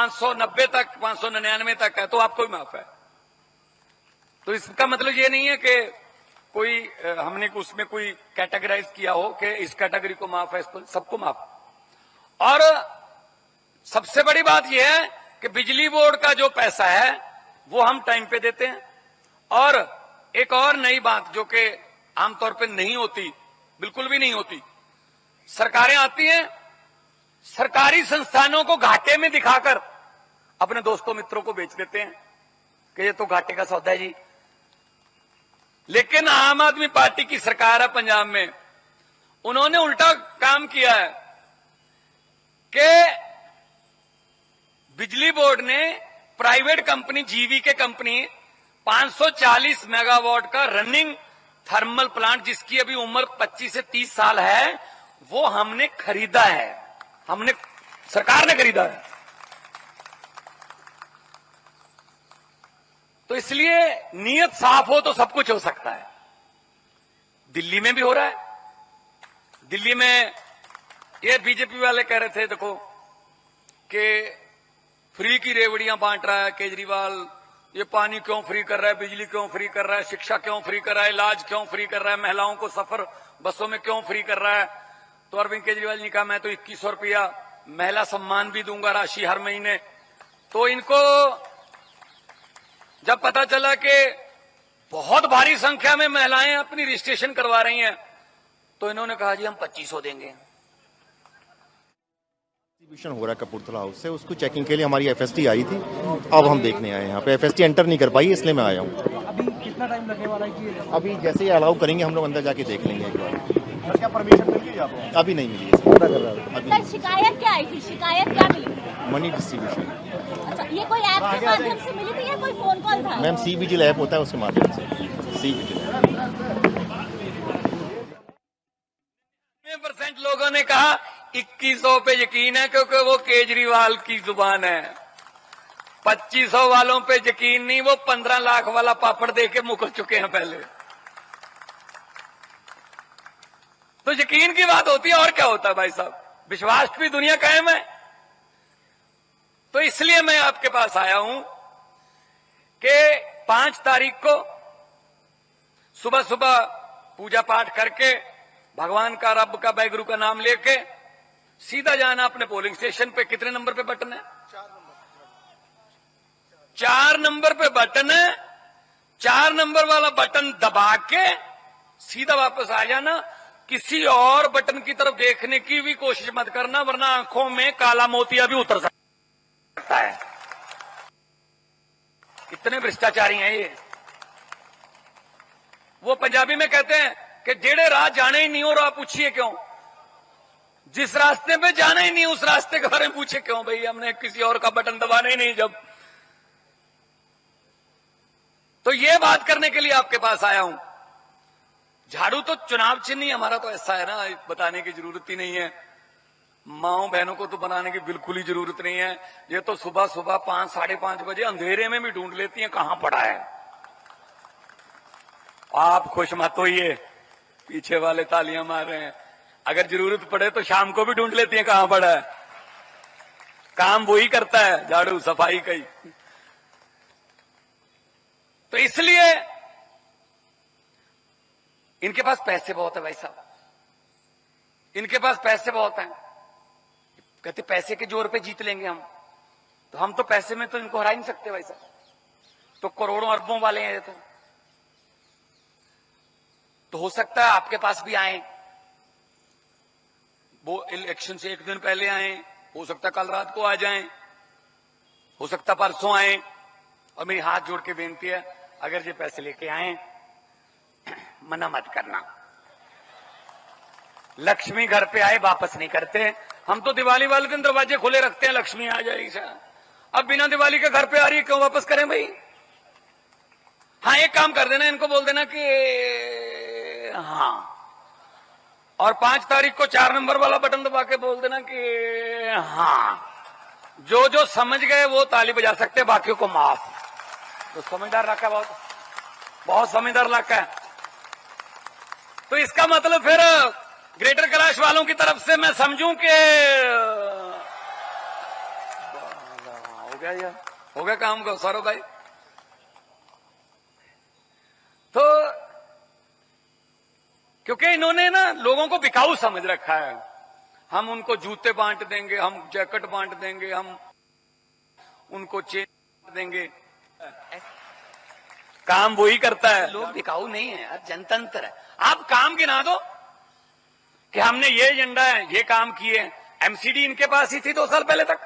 590 तक 599 तक है तो आपको भी माफ है। तो इसका मतलब ये नहीं है कि कोई हमने उसमें कोई कैटेगराइज किया हो कि इस कैटेगरी को माफ है, इसको सबको माफ। और सबसे बड़ी बात यह है कि बिजली बोर्ड का जो पैसा है वो हम टाइम पे देते हैं। और एक और नई बात जो कि आमतौर पे नहीं होती, बिल्कुल भी नहीं होती, सरकारें आती हैं सरकारी संस्थानों को घाटे में दिखाकर अपने दोस्तों मित्रों को बेच देते हैं कि ये तो घाटे का सौदा है जी। लेकिन आम आदमी पार्टी की सरकार है पंजाब में, उन्होंने उल्टा काम किया है कि बिजली बोर्ड ने private company GVK company 540 megawatt का रनिंग थर्मल प्लांट जिसकी अभी उम्र 25 से 30 साल है वो हमने खरीदा है, हमने सरकार ने खरीदा है। तो इसलिए नीयत साफ हो तो सब कुछ हो सकता है। दिल्ली में भी हो रहा है। दिल्ली में ये बीजेपी वाले कह रहे थे देखो कि फ्री की रेवड़ियां बांट रहा है केजरीवाल, ये पानी क्यों फ्री कर रहा है, बिजली क्यों फ्री कर रहा है, शिक्षा क्यों फ्री कर रहा है, इलाज क्यों फ्री कर रहा है, महिलाओं को सफर बसों में क्यों फ्री कर रहा है। तो अरविंद केजरीवाल ने कहा मैं तो 2100 रुपया महिला सम्मान भी दूंगा राशि हर महीने। तो इनको जब पता चला कि बहुत भारी संख्या में महिलाएं अपनी रजिस्ट्रेशन करवा रही हैं तो इन्होंने कहा जी हम 2500 देंगे। एग्जीबिशन हो रहा है कपूरथला हाउस से, उसको चेकिंग के लिए हमारी एफएसटी आई थी। अब हम देखने आए हैं यहाँ पे। एफएसटी एंटर नहीं कर पाई इसलिए मैं आया हूँ। अभी कितना टाइम लगने वाला है? अभी जैसे ही अलाउ करेंगे हम लोग अंदर जाके देख लेंगे एक बार। क्या परमिशन मिल गई आपको? अभी नहीं मिली है। सर शिकायत क्या आई थी, शिकायत क्या मिली? Money distribution. अच्छा, ये कोई ऐप के माध्यम से मिली थी या कोई फोन कॉल था? मैम सी विजिल ऐप होता है उसके माध्यम से। सी विजिल 90% लोगों ने कहा 2100 पे यकीन है क्योंकि वो केजरीवाल की जुबान है। 2500 वालों पे यकीन नहीं, वो 15 लाख वाला पापड़ दे के मुकर चुके हैं पहले। तो यकीन की बात होती है और क्या होता है भाई साहब, विश्वास की दुनिया कायम है। तो इसलिए मैं आपके पास आया हूं कि 5 तारीख को सुबह सुबह पूजा पाठ करके भगवान का, रब का, बैगुरु का नाम लेके सीधा जाना अपने पोलिंग स्टेशन पे। कितने नंबर पे बटन है? 4 नंबर पे बटन है। 4 नंबर वाला बटन दबा के सीधा वापस आ जाना। किसी और बटन की तरफ देखने की भी कोशिश मत करना वरना आंखों में काला मोतिया भी उतर सकता है। कितने भ्रष्टाचारी हैं ये। वो पंजाबी में कहते हैं कि जेड़े राह जाने ही नहीं हो राह पूछिए क्यों। जिस रास्ते पे जाना ही नहीं उस रास्ते के बारे में पूछे क्यों भाई, हमने किसी और का बटन दबाना ही नहीं जब। तो ये बात करने के लिए आपके पास आया हूं। झाड़ू तो चुनाव चिन्ह ही हमारा तो ऐसा है ना, बताने की जरूरत ही नहीं है। माओ बहनों को तो बनाने की बिल्कुल ही जरूरत नहीं है। ये तो सुबह सुबह 5 साढ़े 5 बजे अंधेरे में भी ढूंढ लेती हैं कहां पड़ा है। आप खुश मत होइए, पीछे वाले तालियां मार रहे हैं। अगर जरूरत पड़े तो शाम को भी ढूंढ लेती हैं कहां पड़ा है। काम वही करता है, झाड़ू सफाई का ही। तो इसलिए इनके पास पैसे बहुत है भाई साहब, इनके पास पैसे बहुत हैं। कहते पैसे के जोर पे जीत लेंगे हम, तो हम तो पैसे में तो इनको हरा ही नहीं सकते भाई साहब। तो करोड़ों अरबों वाले हैं ये तो हो सकता है आपके पास भी आए, वो इलेक्शन से 1 दिन पहले आए, हो सकता है कल रात को आ जाएं, हो सकता परसों आए। और मेरी हाथ जोड़ के बेनती है, अगर ये पैसे लेके आए मना मत करना। लक्ष्मी घर पे आए वापस नहीं करते। हम तो दिवाली वाले दिन दरवाजे खुले रखते हैं, लक्ष्मी आ जाएगी सर। अब बिना दिवाली के घर पे आ रही है, क्यों वापस करें भाई। हाँ एक काम कर देना, इनको बोल देना कि हाँ, और 5 तारीख को 4 नंबर वाला बटन दबा के बोल देना कि हाँ। जो जो समझ गए वो ताली बजा सकते हैं, बाकियों को माफ। तो समझदार इलाका, बहुत समझदार इलाका है। तो इसका मतलब फिर ग्रेटर कैलाश वालों की तरफ से मैं समझूं कि गया यार, हो गया काम का सौरभ भाई। तो क्योंकि इन्होंने ना लोगों को बिकाऊ समझ रखा है, हम उनको जूते बांट देंगे, हम जैकेट बांट देंगे, हम उनको चेन बांट देंगे। काम वही करता है, लोग बिकाऊ नहीं है यार, जनतंत्र है। आप काम गिना दो कि हमने ये एजेंडा है, ये काम किए। एमसीडी इनके पास ही थी 2 साल पहले तक,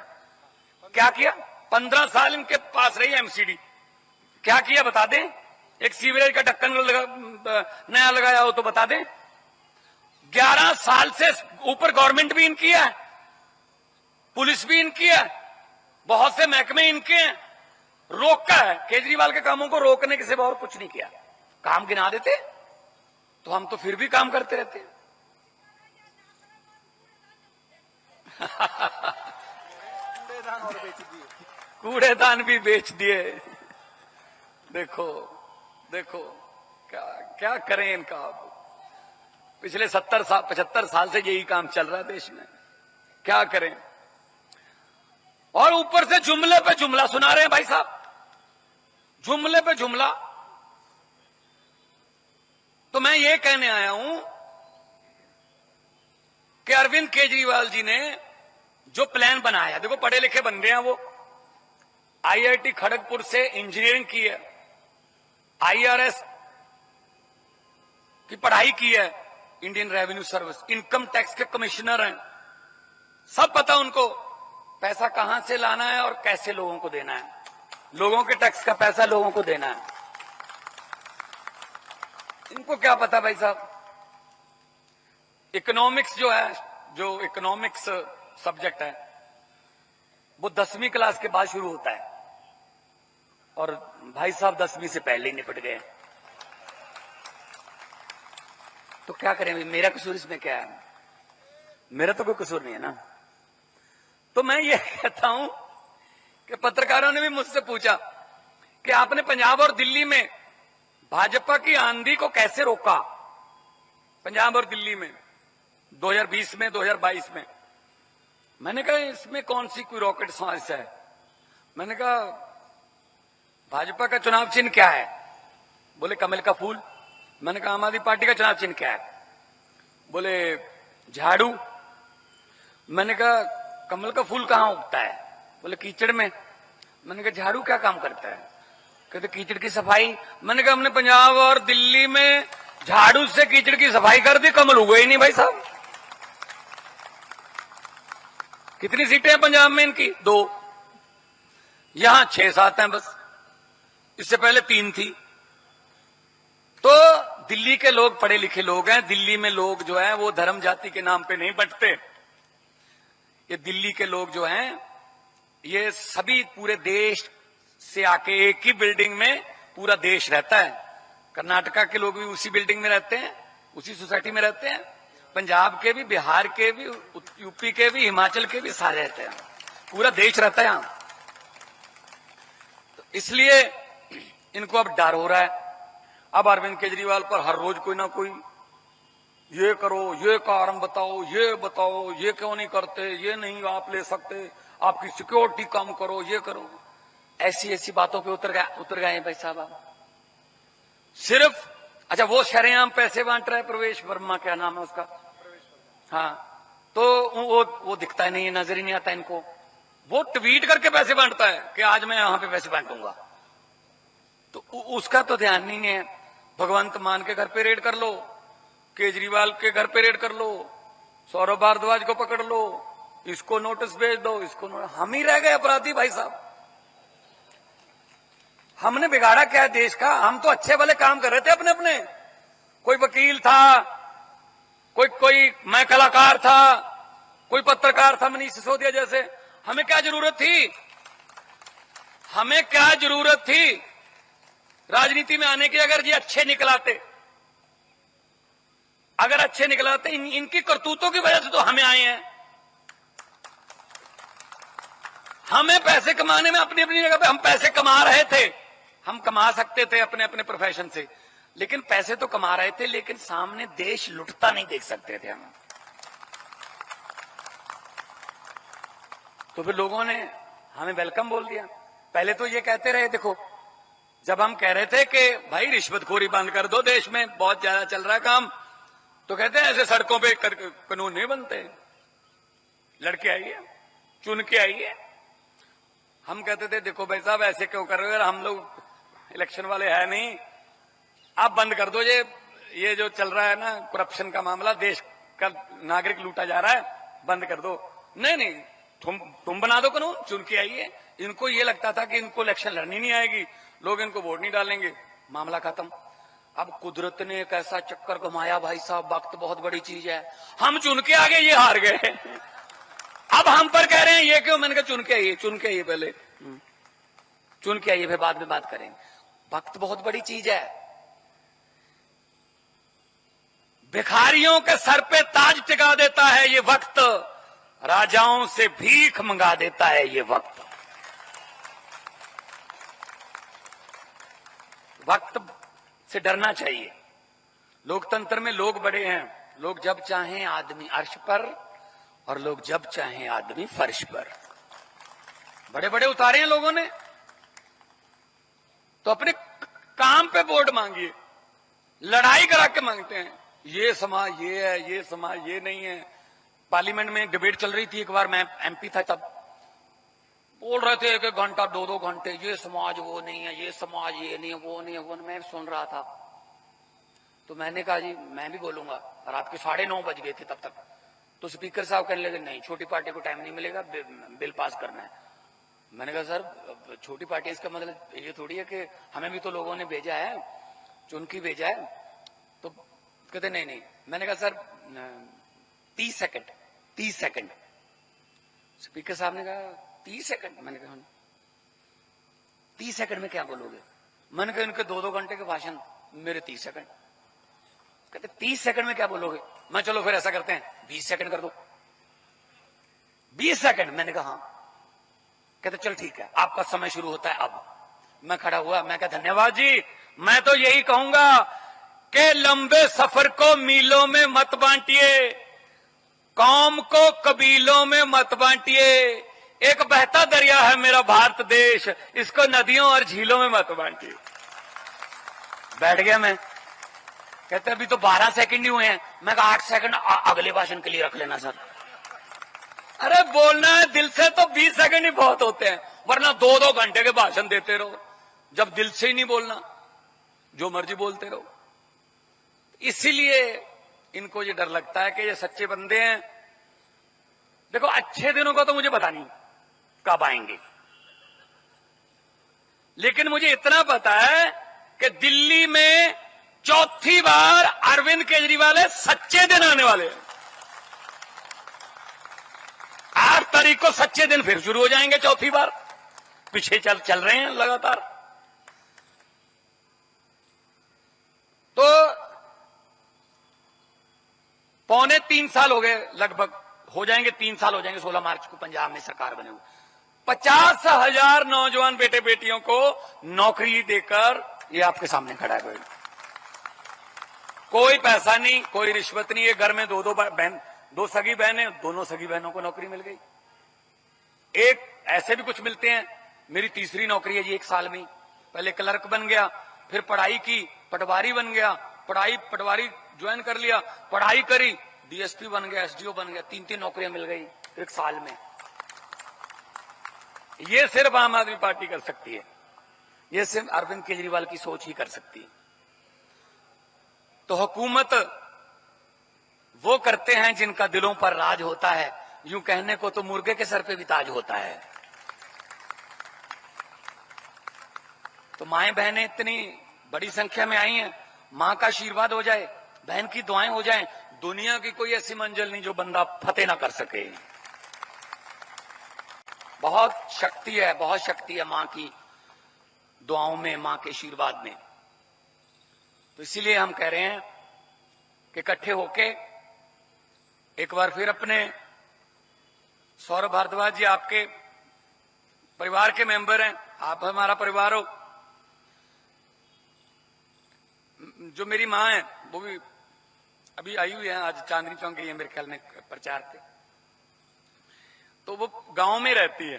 क्या किया? 15 साल इनके पास रही एमसीडी, क्या किया बता दें? एक सीवरेज का ढक्कन नया लगाया हो तो बता दें। 11 साल से ऊपर गवर्नमेंट भी इनकी है, पुलिस भी इनकी है, बहुत से महकमे इनके हैं, रोका है। केजरीवाल के कामों को रोकने के सिवा और कुछ नहीं किया। काम गिना देते तो हम तो फिर भी काम करते रहते। कूड़ेदान भी बेच दिए। देखो देखो क्या क्या करें इनका। पिछले 75 साल से यही काम चल रहा है देश में, क्या करें। और ऊपर से जुमले पे जुमला सुना रहे हैं भाई साहब, जुमले पे जुमला। तो मैं ये कहने आया हूं कि अरविंद केजरीवाल जी ने जो प्लान बनाया, देखो पढ़े लिखे बंदे हैं वो, आईआईटी खड़गपुर से इंजीनियरिंग की है, आईआरएस की पढ़ाई की है, Indian revenue service, income tax के कमिश्नर हैं, सब पता उनको पैसा कहां से लाना है और कैसे लोगों को देना है, लोगों के टैक्स का पैसा लोगों को देना है। इनको क्या पता भाई साहब। इकोनॉमिक्स जो है, जो इकोनॉमिक्स सब्जेक्ट है, वो 10वीं क्लास के बाद शुरू होता है, और भाई साहब 10वीं से पहले ही निपट गए। तो क्या करें, मेरा कसूर इसमें क्या है? मेरा तो कोई कसूर नहीं है ना। तो मैं ये कहता हूं कि पत्रकारों ने भी मुझसे पूछा कि आपने पंजाब और दिल्ली में भाजपा की आंधी को कैसे रोका, पंजाब और दिल्ली में 2020 में 2022 में। मैंने कहा इसमें कौन सी कोई रॉकेट साइंस है। मैंने कहा भाजपा का चुनाव चिन्ह क्या है? बोले कमल का फूल। मैंने कहा आम आदमी पार्टी का चुनाव चिन्ह क्या है? बोले झाड़ू। मैंने कहा कमल का फूल कहां उगता है? बोले कीचड़ में। मैंने कहा झाड़ू क्या काम करता है? कहते कीचड़ की सफाई। मैंने कहा हमने पंजाब और दिल्ली में झाड़ू से कीचड़ की सफाई कर दी, कमल उगे ही नहीं भाई साहब। कितनी सीटें हैं पंजाब में इनकी? 2। यहां 6-7 हैं बस, इससे पहले 3 थी। तो दिल्ली के लोग पढ़े लिखे लोग हैं, दिल्ली में लोग जो है वो धर्म जाति के नाम पे नहीं बंटते। ये दिल्ली के लोग जो हैं ये सभी पूरे देश से आके एक ही बिल्डिंग में पूरा देश रहता है। कर्नाटका के लोग भी उसी बिल्डिंग में रहते हैं, उसी सोसाइटी में रहते हैं, पंजाब के भी, बिहार के भी, यूपी के भी, हिमाचल के भी, सारे रहते हैं, पूरा देश रहता है यहां। तो इसलिए इनको अब डर हो रहा है। अब अरविंद केजरीवाल पर हर रोज कोई ना कोई ये करो, ये कारण बताओ, ये क्यों नहीं करते, ये नहीं आप ले सकते, आपकी सिक्योरिटी कम करो, ये करो। ऐसी ऐसी बातों पे उतर गए भाई साहब आप। सिर्फ अच्छा वो शरेआम पैसे बांट रहा है प्रवेश वर्मा, क्या नाम है उसका, हाँ, तो वो दिखता ही नहीं है, नजर ही नहीं आता इनको। वो ट्वीट करके पैसे बांटता है कि आज मैं यहां पे पैसे बांटूंगा, तो उसका तो ध्यान नहीं है। भगवंत मान के घर पे रेड कर लो, केजरीवाल के घर पे रेड कर लो, सौरभ भारद्वाज को पकड़ लो, इसको नोटिस भेज दो, इसको हम ही रह गए अपराधी भाई साहब। हमने बिगाड़ा क्या है देश का? हम तो अच्छे वाले काम कर रहे थे अपने अपने। कोई वकील था, कोई मैं कलाकार था, कोई पत्रकार था, मनीष सिसोदिया जैसे। हमें क्या जरूरत थी? हमें क्या जरूरत थी राजनीति में आने की? अगर ये अच्छे निकलाते, अगर अच्छे निकलाते, इनकी करतूतों की वजह से तो हमें आए हैं। हमें पैसे कमाने में अपनी अपनी जगह पे हम पैसे कमा रहे थे, हम कमा सकते थे अपने अपने प्रोफेशन से, लेकिन पैसे तो कमा रहे थे, लेकिन सामने देश लुटता नहीं देख सकते थे हम। तो फिर लोगों ने हमें वेलकम बोल दिया। पहले तो ये कहते रहे, देखो जब हम कह रहे थे कि भाई रिश्वतखोरी बंद कर दो, देश में बहुत ज्यादा चल रहा है काम, तो कहते हैं ऐसे सड़कों पे कानून नहीं बनते, लड़के आइए, चुन के आइए। हम कहते थे देखो भाई साहब ऐसे क्यों कर रहे हो, हम लोग इलेक्शन वाले है नहीं, आप बंद कर दो ये जो चल रहा है ना करप्शन का मामला, देश का नागरिक लूटा जा रहा है, बंद कर दो। नहीं नहीं, तुम बना दो कानून, चुन के आइए। इनको ये लगता था कि इनको इलेक्शन लड़नी नहीं आएगी, लोग इनको वोट नहीं डालेंगे, मामला खत्म। अब कुदरत ने एक ऐसा चक्कर घुमाया भाई साहब, वक्त बहुत बड़ी चीज है, हम चुन के आगे ये हार गए। अब हम पर कह रहे हैं ये क्यों, मैंने कहा चुन के आइए पहले, चुन के आइए फिर बाद में बात करेंगे। वक्त बहुत बड़ी चीज है, भिखारियों के सर पे ताज टिका देता है ये वक्त, राजाओं से भीख मंगा देता है ये वक्त। वक्त से डरना चाहिए। लोकतंत्र में लोग बड़े हैं, लोग जब चाहें आदमी अर्श पर और लोग जब चाहें आदमी फर्श पर। बड़े बड़े उतारे हैं लोगों ने, तो अपने काम पे वोट मांगिए, लड़ाई करा के मांगते हैं, ये समाज ये है, ये समाज ये नहीं है। पार्लियामेंट में डिबेट चल रही थी, एक बार मैं एमपी था तब, बोल रहे थे 1-1 घंटा 2-2 घंटे, ये समाज वो नहीं है, ये समाज ये नहीं है, वो नहीं है, वो नहीं। मैं सुन रहा था तो मैंने कहा जी मैं भी बोलूंगा। रात के 9:30 बज गए थे तब तक। तो स्पीकर साहब कहने लगे नहीं, छोटी पार्टी को टाइम नहीं मिलेगा, बिल पास करना है। मैंने कहा सर छोटी पार्टी, इसका मतलब ये थोड़ी है कि हमें भी तो लोगों ने भेजा है, चुन के भेजा है। तो कहते नहीं। मैंने कहा सर 30 सेकंड। स्पीकर साहब ने कहा 30 सेकंड। मैंने कहा 30 सेकंड में क्या बोलोगे? मैंने कहा इनके 2-2 घंटे के भाषण, मेरे 30 सेकंड। कहते 30 सेकंड में क्या बोलोगे? मैं चलो फिर ऐसा करते हैं 20 सेकंड कर दो। 20 सेकंड। मैंने कहा हाँ। कहते चल ठीक है, आपका समय शुरू होता है अब। मैं खड़ा हुआ, मैं कहा धन्यवाद जी। मैं तो यही कहूंगा कि लंबे सफर को मीलों में मत बांटिए, कौम को कबीलों में मत बांटिए। एक बहता दरिया है मेरा भारत देश, इसको नदियों और झीलों में मत बांटिए। बैठ गया मैं। कहते अभी तो 12 सेकंड ही हुए हैं। मैं कहा 8 सेकंड अगले भाषण के लिए रख लेना सर। अरे बोलना है दिल से तो 20 सेकंड ही बहुत होते हैं, वरना 2-2 घंटे के भाषण देते रहो। जब दिल से ही नहीं बोलना, जो मर्जी बोलते रहो। इसीलिए इनको ये डर लगता है कि ये सच्चे बंदे हैं। देखो अच्छे दिनों का तो मुझे पता नहीं कब आएंगे, लेकिन मुझे इतना पता है कि दिल्ली में चौथी बार अरविंद केजरीवाल सच्चे दिन आने वाले हैं। 8 तारीख को सच्चे दिन फिर शुरू हो जाएंगे चौथी बार। पीछे चल रहे हैं लगातार। तो 2.25 साल हो गए, लगभग हो जाएंगे 3 साल हो जाएंगे। 16 मार्च को पंजाब में सरकार बने हुए 50,000 नौजवान बेटे बेटियों को नौकरी देकर ये आपके सामने खड़ा है। कोई पैसा नहीं, कोई रिश्वत नहीं। ये घर में 2-2 बहन, 2 सगी बहनें, दोनों सगी बहनों को नौकरी मिल गई। एक ऐसे भी कुछ मिलते हैं। मेरी तीसरी नौकरी है जी 1 साल में। पहले क्लर्क बन गया, फिर पढ़ाई की, पटवारी बन गया, पटवारी ज्वाइन कर लिया, पढ़ाई करी, डीएसपी बन गया, एसडीओ बन गया। 3-3 नौकरियां मिल गई 1 साल में। ये सिर्फ आम आदमी पार्टी कर सकती है, ये सिर्फ अरविंद केजरीवाल की सोच ही कर सकती है। तो हुकूमत वो करते हैं जिनका दिलों पर राज होता है। यूं कहने को तो मुर्गे के सर पे भी ताज होता है। तो माएं बहनें इतनी बड़ी संख्या में आई हैं, मां का आशीर्वाद हो जाए, बहन की दुआएं हो जाएं, दुनिया की कोई ऐसी मंजिल नहीं जो बंदा फतेह ना कर सके। बहुत शक्ति है, बहुत शक्ति है मां की दुआओं में, मां के आशीर्वाद में। तो इसीलिए हम कह रहे हैं कि इकट्ठे होके एक बार फिर अपने सौरभ भारद्वाज जी आपके परिवार के मेंबर हैं, आप हमारा परिवार हो। जो मेरी मां है वो भी अभी आई हुई है, आज चांदनी चौक गई है मेरे ख्याल में प्रचार पे। तो वो गांव में रहती है,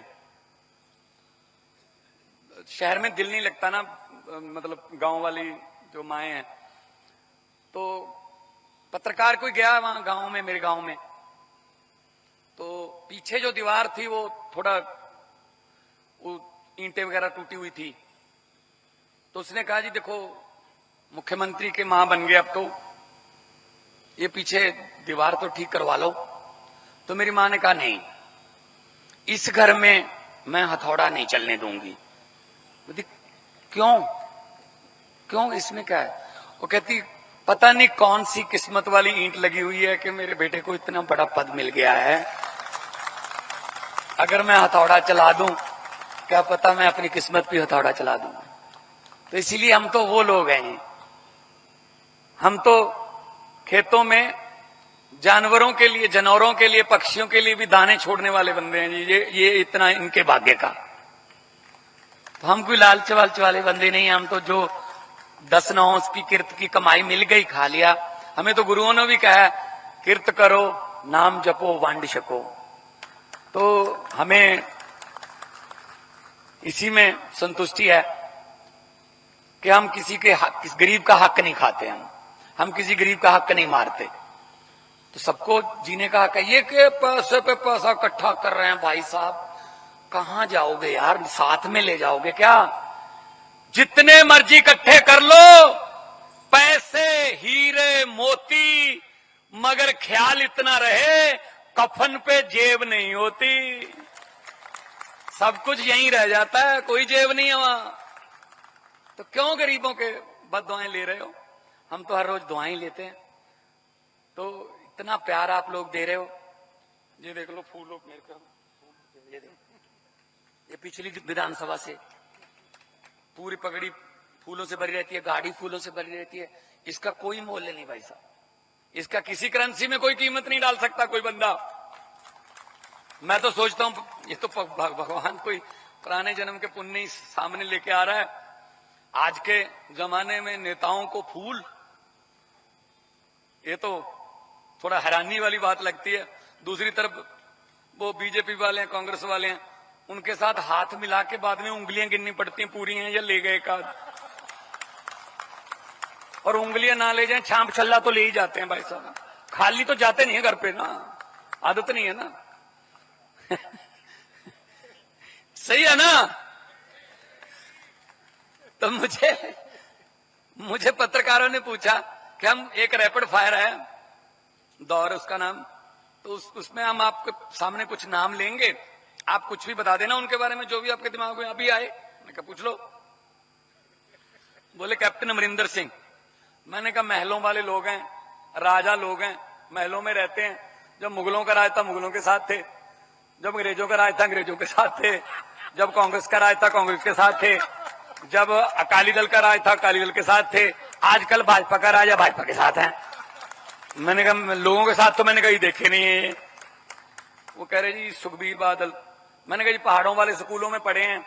शहर में दिल नहीं लगता ना, मतलब गांव वाली जो माएँ हैं, तो पत्रकार कोई गया वहां गांव में, मेरे गांव में, तो पीछे जो दीवार थी वो थोड़ा वो ईंटें वगैरह टूटी हुई थी, तो उसने कहा जी देखो मुख्यमंत्री के मां बन गए अब तो ये पीछे दीवार तो ठीक करवा लो। तो मेरी मां ने कहा नहीं, इस घर में मैं हथौड़ा नहीं चलने दूंगी। क्यों क्यों, इसमें क्या है? वो कहती पता नहीं कौन सी किस्मत वाली ईंट लगी हुई है कि मेरे बेटे को इतना बड़ा पद मिल गया है, अगर मैं हथौड़ा चला दूं क्या पता मैं अपनी किस्मत भी हथौड़ा चला दूं। तो इसीलिए हम तो वो लोग हैं, हम तो खेतों में जानवरों के लिए, जानवरों के लिए, पक्षियों के लिए भी दाने छोड़ने वाले बंदे हैं जी। ये इतना इनके भाग्य का। तो हम कोई लालच वालच वाले बंदे नहीं, हम तो जो 10 नौस की किर्त की कमाई मिल गई खा लिया। हमें तो गुरुओं ने भी कहा किर्त करो नाम जपो वांड छको। तो हमें इसी में संतुष्टि है कि हम किसी के हक, किस गरीब का हक नहीं खाते, हम किसी गरीब का हक नहीं मारते। तो सबको जीने का हक है। ये के पैसे पे पैसा इकट्ठा कर रहे हैं भाई साहब, कहां जाओगे यार, साथ में ले जाओगे क्या? जितने मर्जी इकट्ठे कर लो, पैसे हीरे मोती, मगर ख्याल इतना रहे कफन पे जेब नहीं होती। सब कुछ यहीं रह जाता है, कोई जेब नहीं है वहां। तो क्यों गरीबों के बद दुआएं ले रहे हो? हम तो हर रोज दुआएं लेते हैं। तो इतना प्यार आप लोग दे रहे हो। ये देख लो फूलों मेरे को, ये देखो, ये पिछली विधानसभा से पूरी पगड़ी फूलों से भरी रहती है, गाड़ी फूलों से भरी रहती है। इसका कोई मूल्य नहीं भाई साहब, इसका किसी करेंसी में कोई कीमत नहीं डाल सकता कोई बंदा। मैं तो सोचता हूं ये तो भगवान कोई पुराने जन्म के पुण्य सामने लेके आ रहा है। आज के जमाने में नेताओं को फूल, ये तो थोड़ा हैरानी वाली बात लगती है। दूसरी तरफ वो बीजेपी वाले हैं, कांग्रेस वाले हैं, उनके साथ हाथ मिला के बाद में उंगलियां गिननी पड़ती हैं पूरी हैं या ले गए का। और उंगलियां ना ले जाएं, छांप छल्ला तो ले ही जाते हैं भाई साहब, खाली तो जाते नहीं है घर पे ना, आदत नहीं है ना। सही है ना? तो मुझे पत्रकारों ने पूछा कि हम एक रैपिड फायर है दौर उसका नाम, तो उसमें हम आपके सामने कुछ नाम लेंगे, आप कुछ भी बता देना उनके बारे में जो भी आपके दिमाग में अभी आए। मैंने कहा पूछ लो। बोले कैप्टन अमरिंदर सिंह। मैंने कहा महलों वाले लोग हैं, राजा लोग हैं, महलों में रहते हैं। जब मुगलों का राज था मुगलों के साथ थे, जब अंग्रेजों का राज था अंग्रेजों के साथ थे, जब कांग्रेस का राज था कांग्रेस के साथ थे, जब अकाली दल का राज था अकाली दल के साथ थे, आजकल भाजपा का राज है भाजपा के साथ है। मैंने कहा लोगों के साथ तो मैंने कहीं देखे नहीं है। वो कह रहे जी सुखबीर बादल। मैंने कहा जी पहाड़ों वाले स्कूलों में पढ़े हैं,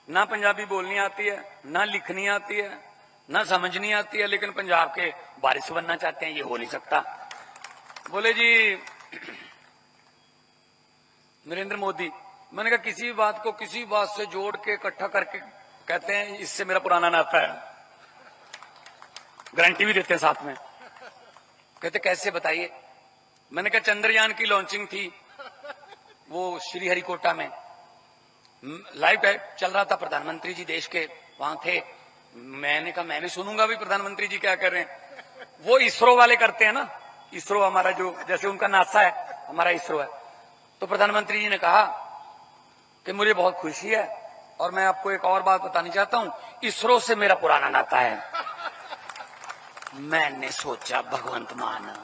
ना पंजाबी बोलनी आती है, ना लिखनी आती है, ना समझनी आती है, लेकिन पंजाब के वारिस बनना चाहते हैं, ये हो नहीं सकता। बोले जी नरेंद्र मोदी। मैंने कहा किसी बात को किसी बात से जोड़ के इकट्ठा करके कहते हैं इससे मेरा पुराना नाता है, गारंटी भी देते हैं साथ में। कहते कैसे बताइए? मैंने कहा चंद्रयान की लॉन्चिंग थी वो श्रीहरिकोटा में, लाइव चल रहा था, प्रधानमंत्री जी देश के वहां थे। मैंने कहा मैं भी सुनूंगा भी प्रधानमंत्री जी क्या कर रहे हैं। वो इसरो वाले करते हैं ना, इसरो हमारा जो जैसे उनका नासा है हमारा इसरो है। तो प्रधानमंत्री जी ने कहा कि मुझे बहुत खुशी है और मैं आपको एक और बात बतानी चाहता हूं, इसरो से मेरा पुराना नाता है। मैंने सोचा भगवंत मान,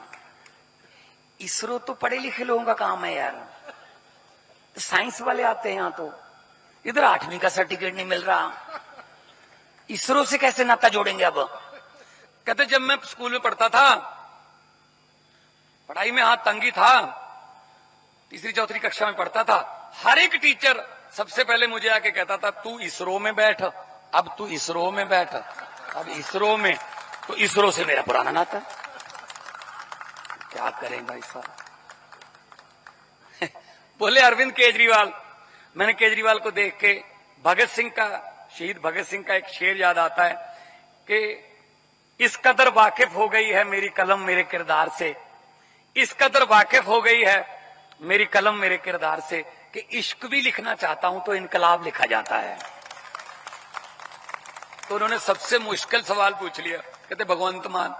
इसरो तो पढ़े लिखे लोगों का काम है यार, तो साइंस वाले आते हैं यहां, तो इधर 8वीं का सर्टिफिकेट नहीं मिल रहा, इसरो से कैसे नाता जोड़ेंगे? अब कहते जब मैं स्कूल में पढ़ता था, पढ़ाई में हाथ तंगी था, तीसरी चौथी कक्षा में पढ़ता था, हर एक टीचर सबसे पहले मुझे आके कहता था तू इसरो में बैठ, अब तू इसरो में बैठ, अब इसरो में। तो इसरो से मेरा पुराना नाता। क्या करें भाई साहब। बोले अरविंद केजरीवाल। मैंने केजरीवाल को देख के भगत सिंह का शहीद भगत सिंह का एक शेर याद आता है कि इस कदर वाकिफ हो गई है मेरी कलम मेरे किरदार से, इस कदर वाकिफ हो गई है मेरी कलम मेरे किरदार से कि इश्क भी लिखना चाहता हूं तो इनकलाब लिखा जाता है। तो उन्होंने सबसे मुश्किल सवाल पूछ लिया, कहते भगवंत मान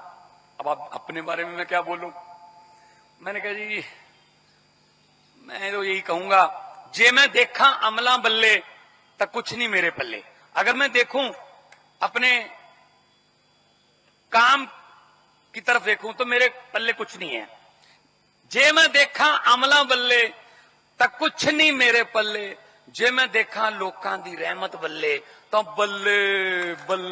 अब आप अपने बारे में मैं क्या बोलूं। मैंने कहा जी मैं तो यही कहूंगा जे मैं देखा अमला बल्ले तक कुछ नहीं मेरे पल्ले। अगर मैं देखूं अपने काम की तरफ देखूं तो मेरे पल्ले कुछ नहीं है। जे मैं देखा अमला बल्ले तक कुछ नहीं मेरे पल्ले, जे मैं देखा लोकां दी रहमत बल्ले तो बल्ले बल्ले।